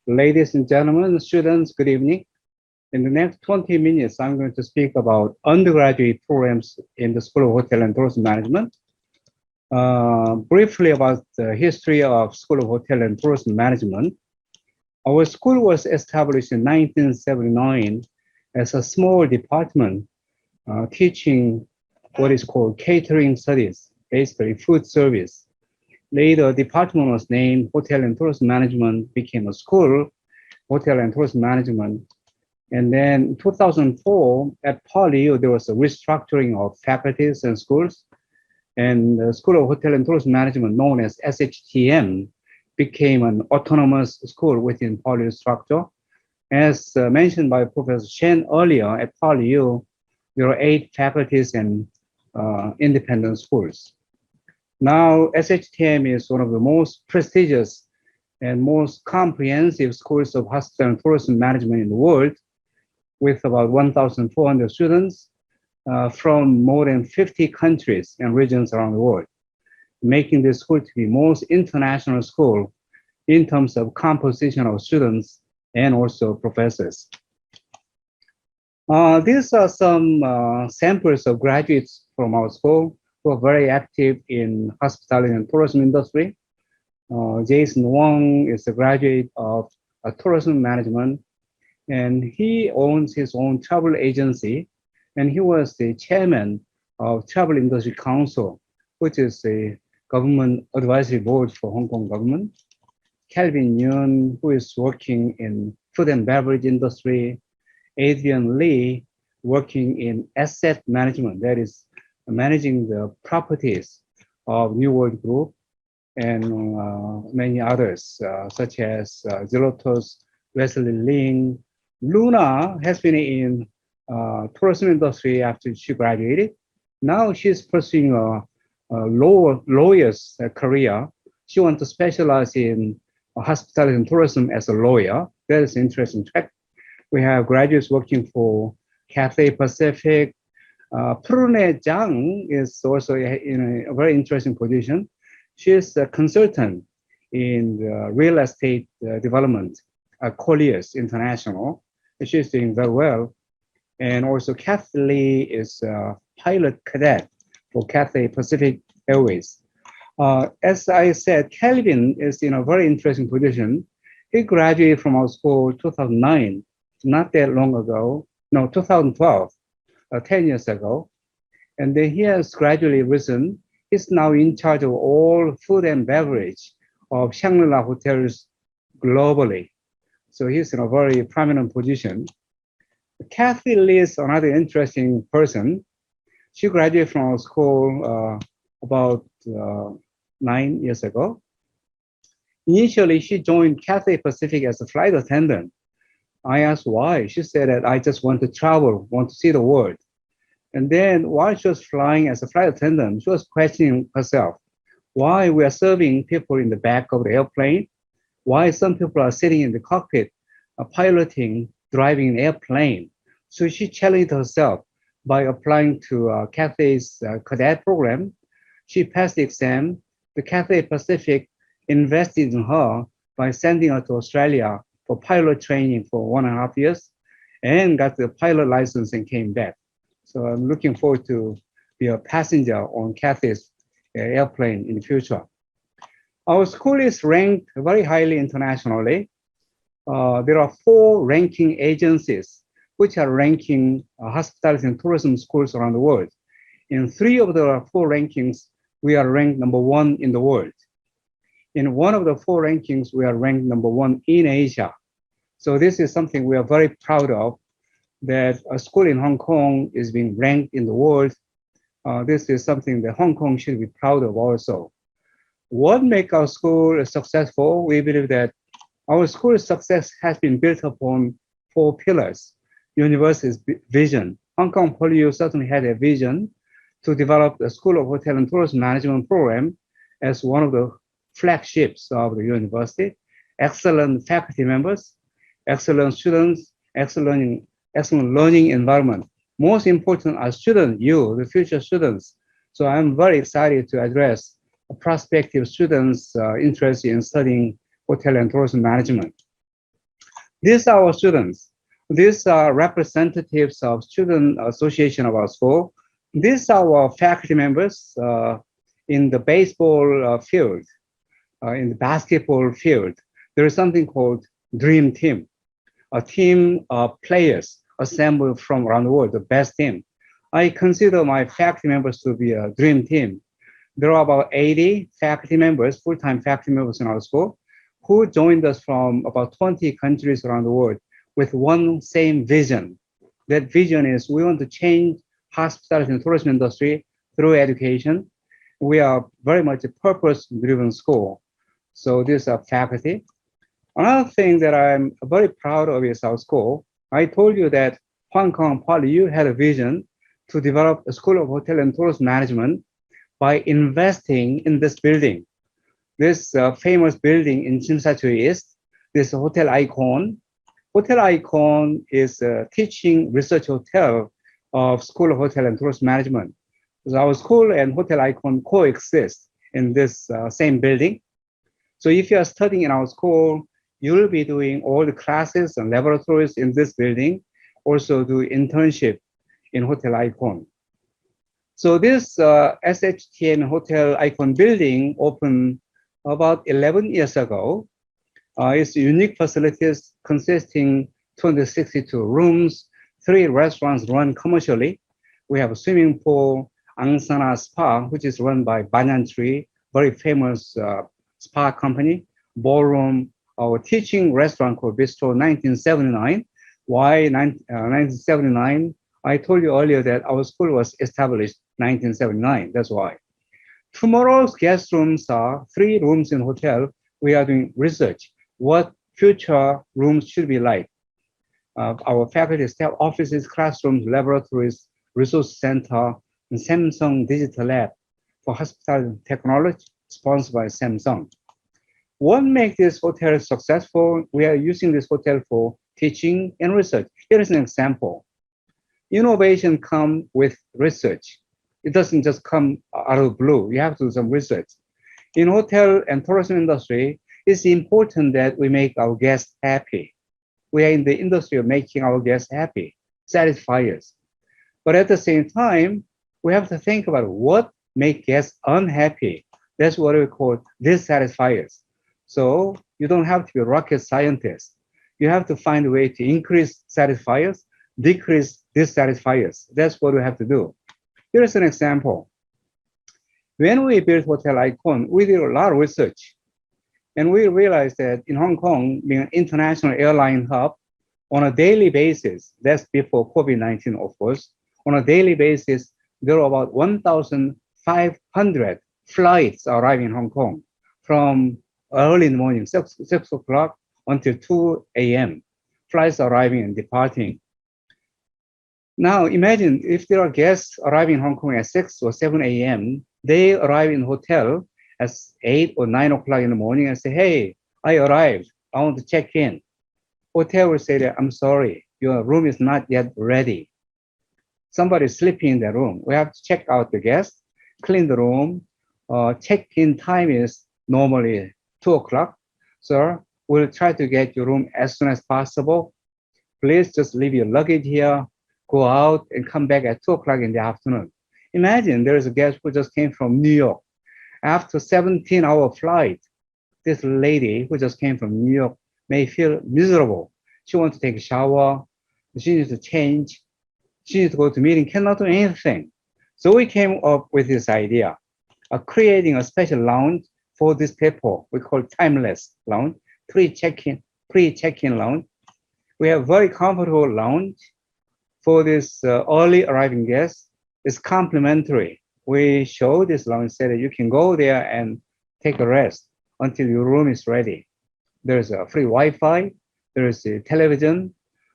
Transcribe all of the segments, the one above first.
Ladies and gentlemen, students, good evening. In the next 20 minutes, I'm going to speak about undergraduate programs in the School of Hotel and Tourism Management. Briefly about the history of School of Hotel and Tourism Management. Our school was established in 1979 as a small department teaching what is called catering studies, basically food service. Later, the department was named Hotel and Tourism Management, became a school, Hotel and Tourism Management. And then in 2004, at Poly, there was a restructuring of faculties and schools. And the School of Hotel and Tourism Management, known as SHTM, became an autonomous school within Poly structure. As mentioned by Professor Chon earlier, at Poly, there are 8 faculties and independent schools. Now, SHTM is one of the most prestigious and most comprehensive schools of hospital and tourism management in the world, with about 1,400 students from more than 50 countries and regions around the world, making this school to be most international school in terms of composition of students and also professors. These are some samples of graduates from our school who are very active in hospitality and tourism industry. Jason Wong is a graduate of tourism management, and he owns his own travel agency, and he was the chairman of Travel Industry Council, which is a government advisory board for Hong Kong government. Calvin Yun, who is working in food and beverage industry. Adrian Lee, working in asset management, that is managing the properties of New World Group, and many others, such as Zelotos, Wesley Ling. Luna has been in tourism industry after she graduated. Now she's pursuing a lawyer's career. She wants to specialize in hospitality and tourism as a lawyer. That is an interesting track. We have graduates working for Cathay Pacific. Prune Zhang is also in a very interesting position. She is a consultant in real estate development, Colliers International. She's doing very well. And also Kathy Lee is a pilot cadet for Cathay Pacific Airways. As I said, Calvin is in a very interesting position. He graduated from our school 2009, not that long ago, no, 2012, 10 years ago. And then he has gradually risen. He's now in charge of all food and beverage of Shangri-La hotels globally. So he's in a very prominent position. Kathy Lee is another interesting person. She graduated from our school about 9 years ago. Initially, she joined Cathay Pacific as a flight attendant. I asked why. She said that I just want to travel, want to see the world. And then while she was flying as a flight attendant, she was questioning herself, why we are serving people in the back of the airplane, why some people are sitting in the cockpit, piloting, driving an airplane. So she challenged herself by applying to Cathay's cadet program. She passed the exam. The Cathay Pacific invested in her by sending her to Australia for pilot training for 1.5 years and got the pilot license and came back. So I'm looking forward to be a passenger on Cathay's airplane in the future. Our school is ranked very highly internationally. There are 4 ranking agencies which are ranking hospitality and tourism schools around the world. In 3 of the 4 rankings, we are ranked number 1 in the world. In 1 of the 4 rankings, we are ranked number 1 in Asia. So this is something we are very proud of, that a school in Hong Kong is being ranked in the world. This is something that Hong Kong should be proud of also. What makes our school successful? We believe that our school's success has been built upon 4 pillars. University's vision. Hong Kong Poly certainly had a vision to develop the School of Hotel and Tourism Management program as one of the flagships of the university. Excellent faculty members, excellent students, excellent learning environment. Most important are students, you, the future students. So I'm very excited to address prospective students' interest in studying hotel and tourism management. These are our students. These are representatives of student association of our school. These are our faculty members in the baseball field, in the basketball field. There is something called dream team, a team of players assembled from around the world, the best team. I consider my faculty members to be a dream team. There are about 80 faculty members, full-time faculty members in our school, who joined us from about 20 countries around the world with one same vision. That vision is we want to change hospitality and tourism industry through education. We are very much a purpose-driven school. So these are faculty. Another thing that I'm very proud of is our school. I told you that Hong Kong Poly, you had a vision to develop a School of Hotel and Tourism Management by investing in this building. This famous building in Tsim Sha Tsui East, this Hotel Icon. Hotel Icon is a teaching research hotel of School of Hotel and Tourism Management. So our school and Hotel Icon coexist in this same building. So if you are studying in our school, you will be doing all the classes and laboratories in this building, also do internship in Hotel Icon. So this SHTM Hotel Icon building opened about 11 years ago. It's unique facilities consisting 262 rooms, 3 restaurants run commercially. We have a swimming pool, Angsana Spa, which is run by Banyan Tree, very famous spa company, ballroom, our teaching restaurant called Bistro 1979. Why 1979? I told you earlier that our school was established 1979, that's why. Tomorrow's guest rooms are 3 rooms in hotel. We are doing research. What future rooms should be like? Our faculty staff offices, classrooms, laboratories, resource center, and Samsung Digital Lab for hospitality technology, sponsored by Samsung. What makes this hotel successful? We are using this hotel for teaching and research. Here is an example. Innovation comes with research. It doesn't just come out of the blue. You have to do some research. In hotel and tourism industry, it's important that we make our guests happy. We are in the industry of making our guests happy, satisfiers. But at the same time, we have to think about what makes guests unhappy. That's what we call dissatisfiers. So you don't have to be a rocket scientist. You have to find a way to increase satisfiers, decrease dissatisfiers. That's what we have to do. Here's an example. When we built Hotel Icon, we did a lot of research. And we realized that in Hong Kong, being an international airline hub, on a daily basis, that's before COVID-19, of course, on a daily basis, there are about 1,500 flights arriving in Hong Kong from early in the morning, 6 o'clock until 2 a.m. Flights arriving and departing. Now imagine if there are guests arriving in Hong Kong at 6 or 7 a.m., they arrive in hotel at 8 or 9 o'clock in the morning and say, hey, I arrived, I want to check in. Hotel will say that, I'm sorry, your room is not yet ready. Somebody is sleeping in the room. We have to check out the guest, clean the room. Check-in time is normally 2 o'clock. Sir, we'll try to get your room as soon as possible. Please just leave your luggage here, go out and come back at 2 o'clock in the afternoon. Imagine there is a guest who just came from New York. After 17-hour flight, this lady who just came from New York may feel miserable. She wants to take a shower. She needs to change. She needs to go to meeting, cannot do anything. So we came up with this idea of creating a special lounge for these people. We call timeless lounge, pre-check-in lounge. We have very comfortable lounge for this early arriving guests. It's complimentary. We show this lounge so that you can go there and take a rest until your room is ready. There's a free Wi-Fi, there's a television,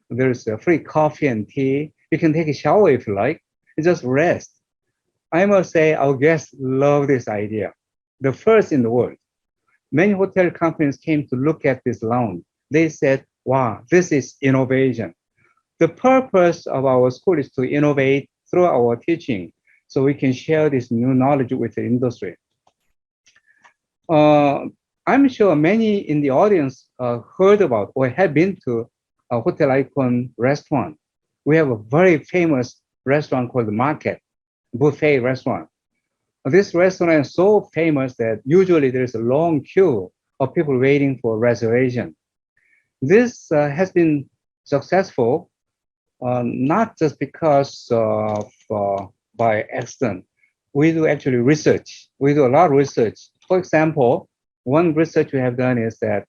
there's a free coffee and tea. You can take a shower if you like, and just rest. I must say our guests love this idea. The first in the world. Many hotel companies came to look at this lounge. They said, wow, this is innovation. The purpose of our school is to innovate through our teaching so we can share this new knowledge with the industry. I'm sure many in the audience heard about or have been to a hotel icon restaurant. We have a very famous restaurant called the Market, buffet restaurant. This restaurant is so famous that usually there is a long queue of people waiting for reservation. This has been successful, not just because of by accident. We do actually research. We do a lot of research. For example, one research we have done is that,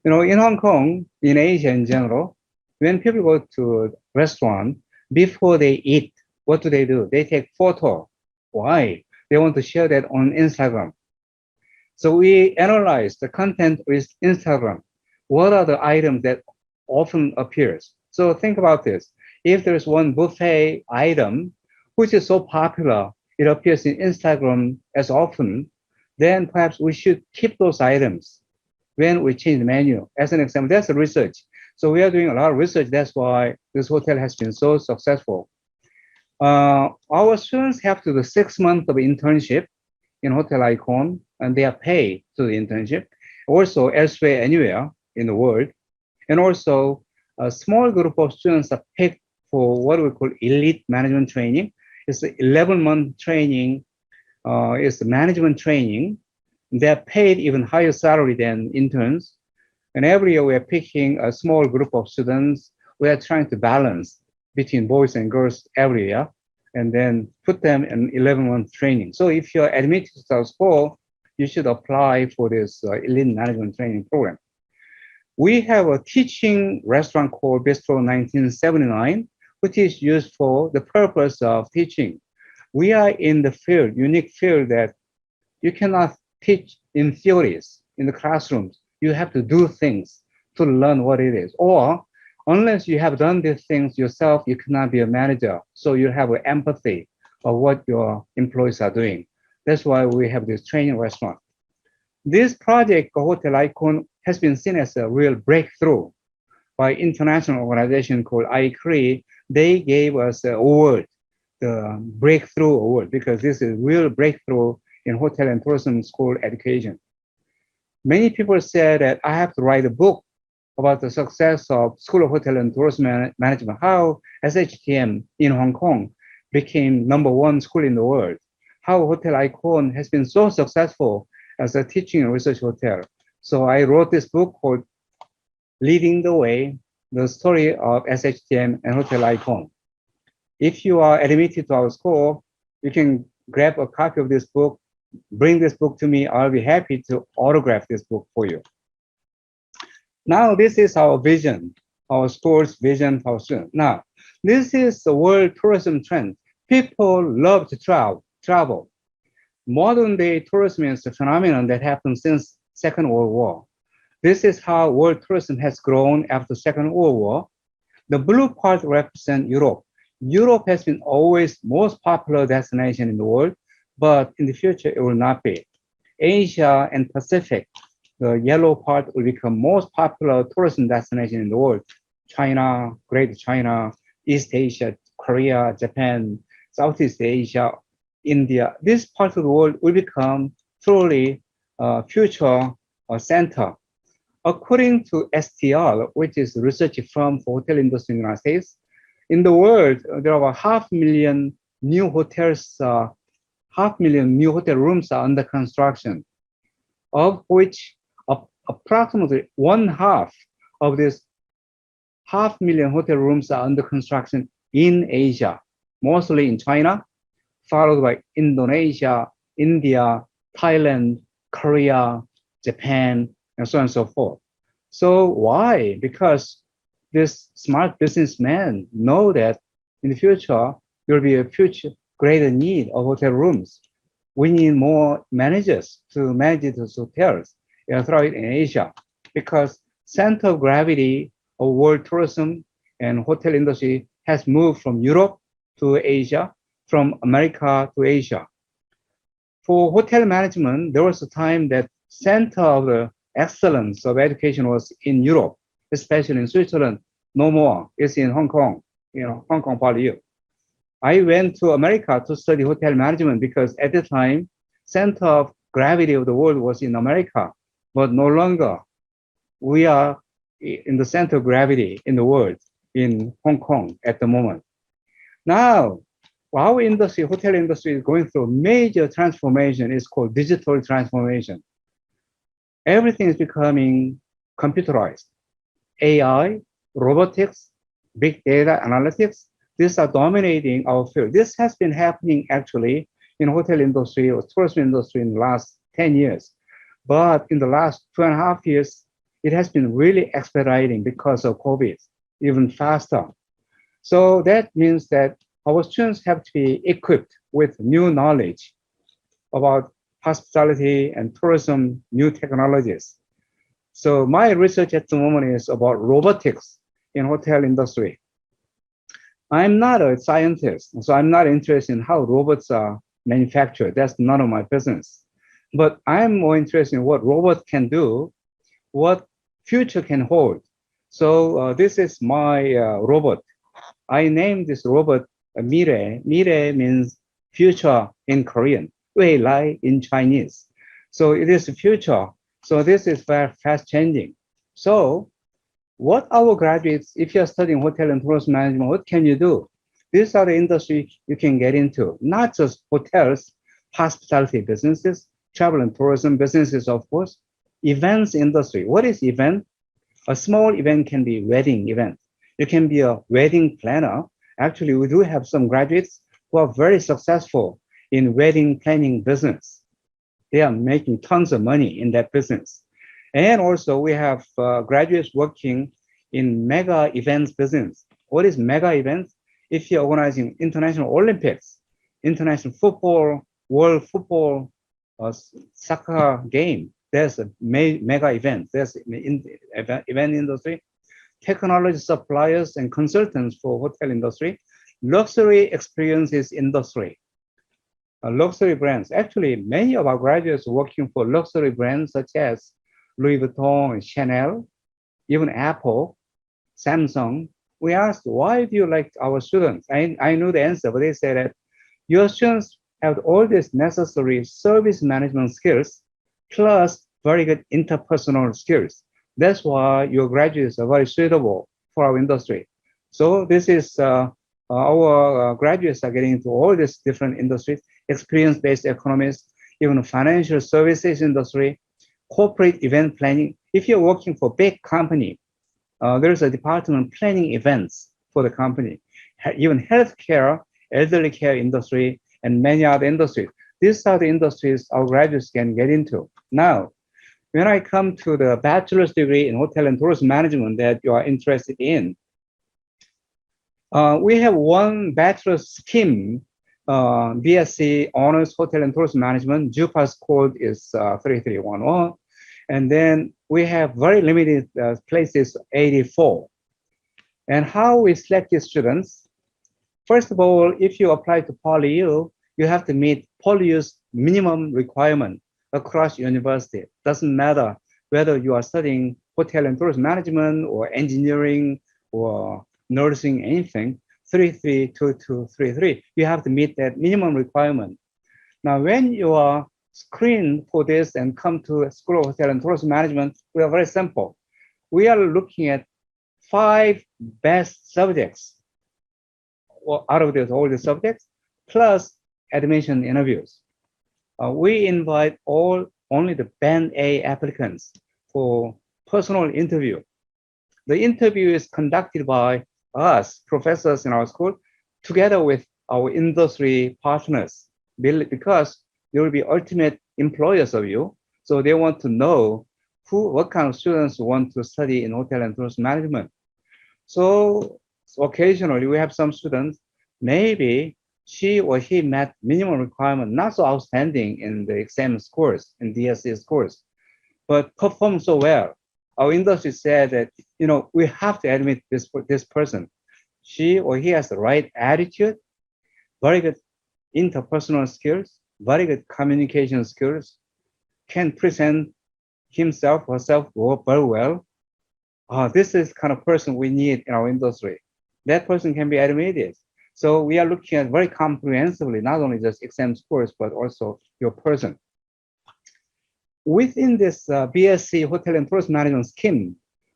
in Hong Kong, in Asia in general, when people go to a restaurant, before they eat, what do? They take photo. Why? They want to share that on Instagram. So we analyze the content with Instagram. What are the items that often appears? So think about this. If there's one buffet item which is so popular, it appears in Instagram as often, then perhaps we should keep those items when we change the menu. As an example, that's the research. So we are doing a lot of research. That's why this hotel has been so successful. Our students have to do 6 months of internship in Hotel Icon, and they are paid to the internship. Also, elsewhere, anywhere in the world. And also, a small group of students are picked for what we call elite management training. It's an 11-month training. It's management training. They're paid even higher salary than interns. And every year we're picking a small group of students. We are trying to balance between boys and girls every year, and then put them in 11-month training. So if you're admitted to our school, you should apply for this elite management training program. We have a teaching restaurant called Bistro 1979, which is used for the purpose of teaching. We are in the field, unique field that you cannot teach in theories in the classrooms. You have to do things to learn what it is. Or unless you have done these things yourself, you cannot be a manager. So you have an empathy of what your employees are doing. That's why we have this training restaurant. This project, Hotel Icon, has been seen as a real breakthrough by international organization called ICRE. They gave us an award, the Breakthrough Award, because this is a real breakthrough in hotel and tourism school education. Many people said that I have to write a book about the success of School of Hotel and Tourism Management, how SHTM in Hong Kong became #1 school in the world, how Hotel Icon has been so successful as a teaching and research hotel. So I wrote this book called Leading the Way, the story of SHTM and Hotel Icon. If you are admitted to our school, you can grab a copy of this book, bring this book to me. I'll be happy to autograph this book for you. Now, this is our vision, our school's vision for our students. Now, this is the world tourism trend. People love to travel. Modern day tourism is a phenomenon that happened since Second World War. This is how world tourism has grown after Second World War. The blue part represents Europe. Europe has been always most popular destination in the world, but in the future it will not be. Asia and Pacific, the yellow part, will become most popular tourism destination in the world. China, Greater China, East Asia, Korea, Japan, Southeast Asia, India. This part of the world will become truly future center. According to STR, which is a research firm for hotel industry in the United States, in the world, there are about 500,000 new hotels, 500,000 new hotel rooms are under construction, of which approximately 1/2 of this 500,000 hotel rooms are under construction in Asia, mostly in China, followed by Indonesia, India, Thailand, Korea, Japan, and so on and so forth. So why? Because this smart businessmen know that in the future, there will be a future greater need of hotel rooms. We need more managers to manage those hotels throughout in Asia, because center of gravity of world tourism and hotel industry has moved from Europe to Asia, from America to Asia. For hotel management, there was a time that center of the excellence of education was in Europe, especially in Switzerland. No more. It's in Hong Kong, Hong Kong Poly. I went to America to study hotel management because at the time, center of gravity of the world was in America, but no longer. We are in the center of gravity in the world, in Hong Kong at the moment. Now, our industry, hotel industry, is going through a major transformation. It's called digital transformation. Everything is becoming computerized. AI, robotics, big data analytics, these are dominating our field. This has been happening actually in hotel industry or tourism industry in the last 10 years. But in the last 2.5 years, it has been really expediting because of COVID, even faster. So that means that our students have to be equipped with new knowledge about hospitality and tourism, new technologies. So my research at the moment is about robotics in hotel industry. I'm not a scientist, so I'm not interested in how robots are manufactured. That's none of my business. But I'm more interested in what robots can do, what future can hold. So this is my robot. I named this robot Mire. Mire means future in Korean, Weilai in Chinese. So it is the future. So this is very fast changing. So what our graduates, if you're studying hotel and tourism management, what can you do? These are the industry you can get into, not just hotels, hospitality businesses, travel and tourism businesses, of course, events industry. What is event? A small event can be wedding event. You can be a wedding planner. Actually, we do have some graduates who are very successful in wedding planning business. They are making tons of money in that business. And also we have graduates working in mega events business. What is mega events? If you're organizing international Olympics, international football, world football, soccer game, there's a mega event. There's in the event industry, technology suppliers and consultants for hotel industry, luxury experiences industry, luxury brands. Actually, many of our graduates are working for luxury brands such as Louis Vuitton, Chanel, even Apple, Samsung. We asked, why do you like our students? I knew the answer, but they said that your students have all these necessary service management skills, plus very good interpersonal skills. That's why your graduates are very suitable for our industry. So this is our graduates are getting into all these different industries, experience-based economists, even financial services industry, corporate event planning. If you're working for a big company, there's a department planning events for the company, even healthcare, elderly care industry, and many other industries. These are the industries our graduates can get into. Now, when I come to the bachelor's degree in hotel and tourism management that you are interested in, we have one bachelor's scheme, BSc Honors Hotel and Tourism Management. JUPAS code is 3311. And then we have very limited places, 84. And how we select the students? First of all, if you apply to PolyU, you have to meet PolyU's minimum requirement across university. Doesn't matter whether you are studying hotel and tourism management or engineering or nursing, anything, 332233. You have to meet that minimum requirement. Now, when you are screened for this and come to School of Hotel and Tourism Management, we are very simple. We are looking at 5 best subjects out of this, all the subjects, plus admission interviews. We invite only the Band A applicants for personal interview. The interview is conducted by us, professors in our school, together with our industry partners, because they will be ultimate employers of you. So they want to know what kind of students want to study in hotel and tourism management. So occasionally we have some students, maybe she or he met minimum requirement, not so outstanding in the exam scores, in DSE scores, but performed so well. Our industry said that, we have to admit this person. She or he has the right attitude, very good interpersonal skills, very good communication skills, can present himself or herself very well. This is kind of person we need in our industry. That person can be admitted. So we are looking at very comprehensively, not only just exam scores, but also your person. Within this BSc Hotel and Tourism Management scheme,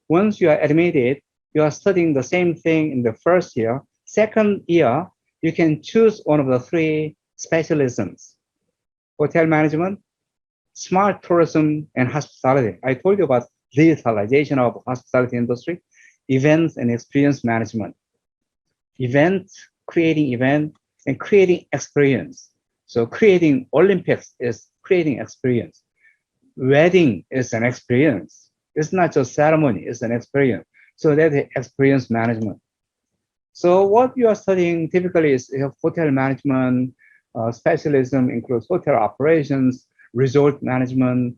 Once you are admitted, you are studying the same thing in the first year. Second year, you can choose one of the three specialisms: hotel management, smart tourism, and hospitality. I told you about digitalization of hospitality industry, events and experience management. Creating event and creating experience. So creating Olympics is creating experience. Wedding is an experience. It's not just ceremony, it's an experience. So that's experience management. So what you are studying typically is hotel management. Specialism includes hotel operations, resort management,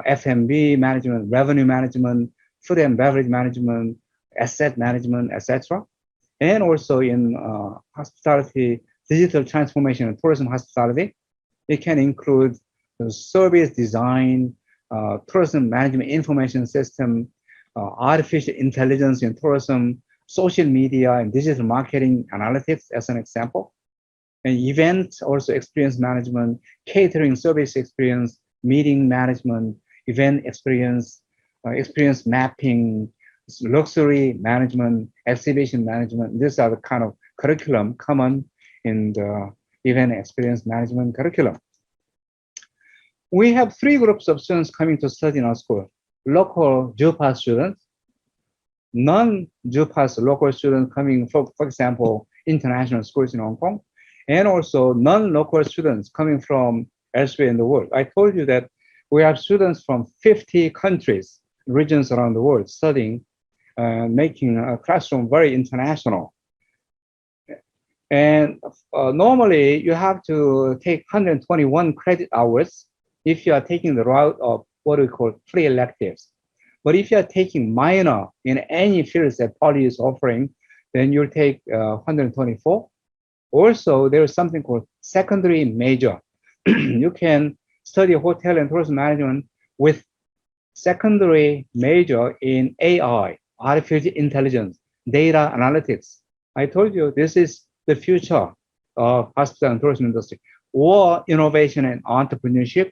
F&B management, revenue management, food and beverage management, asset management, etc. And also in hospitality, digital transformation and tourism hospitality, it can include service design, tourism management information system, artificial intelligence in tourism, social media and digital marketing analytics as an example. And event also experience management, catering service experience, meeting management, event experience, experience mapping, luxury management, exhibition management. These are the kind of curriculum common in the event experience management curriculum. We have three groups of students coming to study in our school: local JUPAS students, non-JUPAS local students coming from, for example, international schools in Hong Kong, and also non-local students coming from elsewhere in the world. I told you that we have students from 50 countries, regions around the world studying, making a classroom very international. And normally you have to take 121 credit hours if you are taking the route of what we call free electives. But if you are taking minor in any fields that Poly is offering, then you'll take 124. Also, there is something called secondary major. You can study hotel and tourism management with secondary major in AI, artificial intelligence, data analytics. I told you this is the future of hospitality and tourism industry, or innovation and entrepreneurship.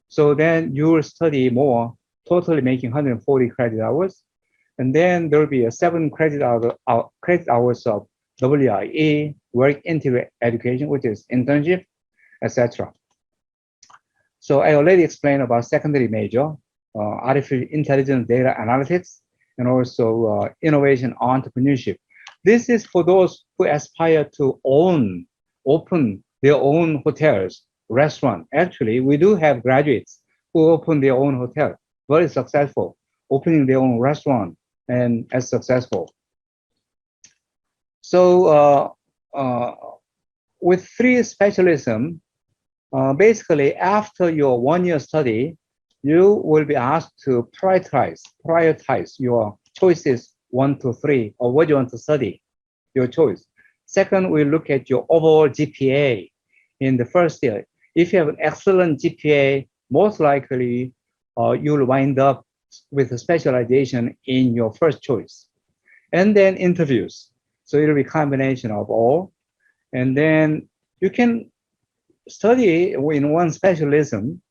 So then you will study more, totally making 140 credit hours. And then there will be a 7 credit hours of WIE, work integrated education, which is internship, etc. So I already explained about secondary major, artificial intelligence, data analytics, and also innovation entrepreneurship. This is for those who aspire to open their own hotels, restaurant. Actually, we do have graduates who open their own hotel, very successful, opening their own restaurant and as successful. So with 3 specialisms, basically after your 1-year study, you will be asked to prioritize your choices 1 to 3, or what you want to study, your choice. Second, we look at your overall GPA in the first year. If you have an excellent GPA, most likely you'll wind up with a specialization in your first choice. And then interviews. So it'll be a combination of all. And then you can study in one specialism,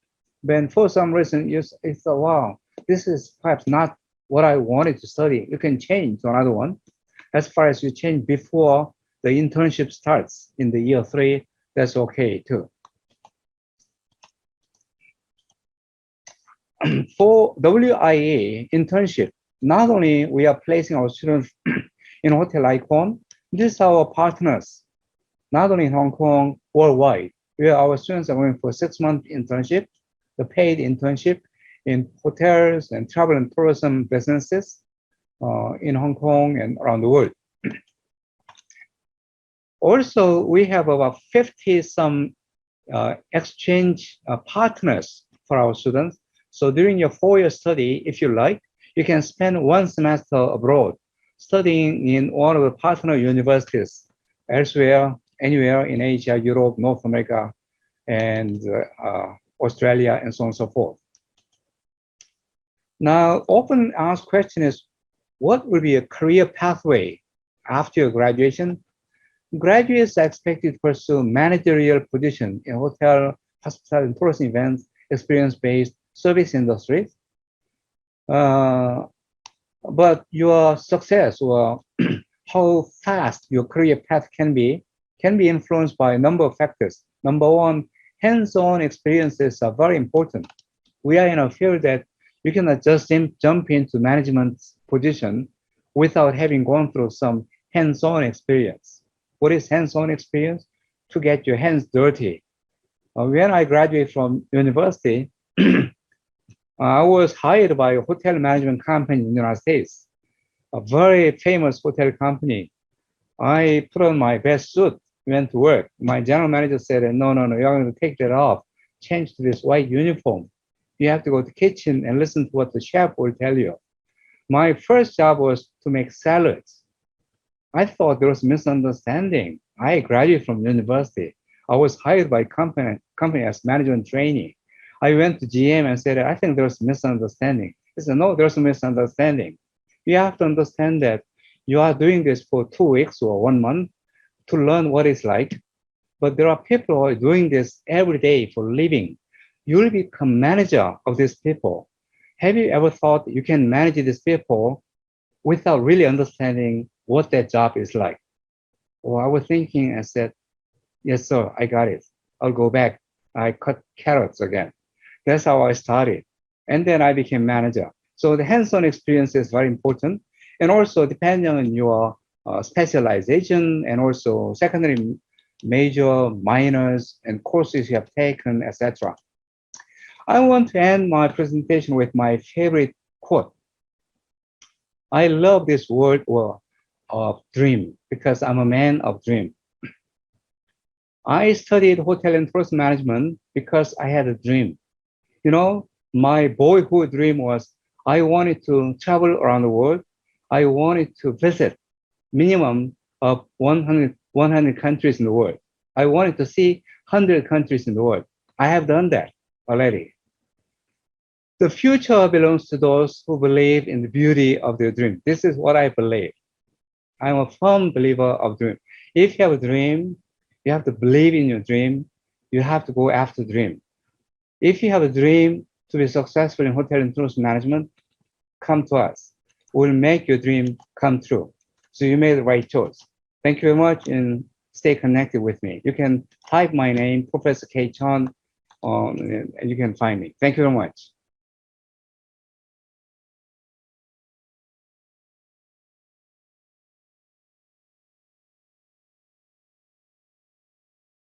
then for some reason you thought, wow, this is perhaps not what I wanted to study. You can change to another one. As far as you change before the internship starts in the year 3, that's okay too. For WIA internship, not only we are placing our students in Hotel Icon, these are our partners, not only in Hong Kong, worldwide, where our students are going for 6-month internship, the paid internship in hotels and travel and tourism businesses in Hong Kong and around the world. Also, we have about 50-some exchange partners for our students. So during your 4-year study, if you like, you can spend 1 semester abroad, studying in one of the partner universities elsewhere, anywhere in Asia, Europe, North America, and Australia, and so on and so forth. Now, often asked question is, what will be a career pathway after your graduation? Graduates are expected to pursue managerial position in hotel, hospitality, and tourism events, experience-based service industries. But your success or how fast your career path can be influenced by a number of factors. Number one, hands-on experiences are very important. We are in a field that you cannot just jump into management position without having gone through some hands-on experience. What is hands-on experience? To get your hands dirty. When I graduated from university, I was hired by a hotel management company in the United States, a very famous hotel company. I put on my best suit, went to work. My general manager said, no, no, no, you're going to take that off, change to this white uniform. You have to go to the kitchen and listen to what the chef will tell you. My first job was to make salads. I thought there was misunderstanding. I graduated from university. I was hired by company as management trainee. I went to GM and said, I think there's misunderstanding. He said, no, there's a misunderstanding. You have to understand that you are doing this for 2 weeks or 1 month to learn what it's like. But there are people who are doing this every day for a living. You will become manager of these people. Have you ever thought you can manage these people without really understanding what that job is like? Well, I was thinking and said, yes, sir, I got it. I'll go back. I cut carrots again. That's how I started. And then I became manager. So the hands-on experience is very important. And also depending on your specialization and also secondary major, minors, and courses you have taken, etc. I want to end my presentation with my favorite quote. I love this word of dream because I'm a man of dream. I studied hotel and tourist management because I had a dream. You know, my boyhood dream was I wanted to travel around the world. I wanted to visit minimum of 100 countries in the world. I wanted to see 100 countries in the world. I have done that already. The future belongs to those who believe in the beauty of their dream. This is what I believe. I'm a firm believer of dream. If you have a dream, you have to believe in your dream. You have to go after the dream. If you have a dream to be successful in hotel and tourist management, come to us. We'll make your dream come true. So you made the right choice. Thank you very much and stay connected with me. You can type my name, Professor Kaye Chon, and you can find me. Thank you very much.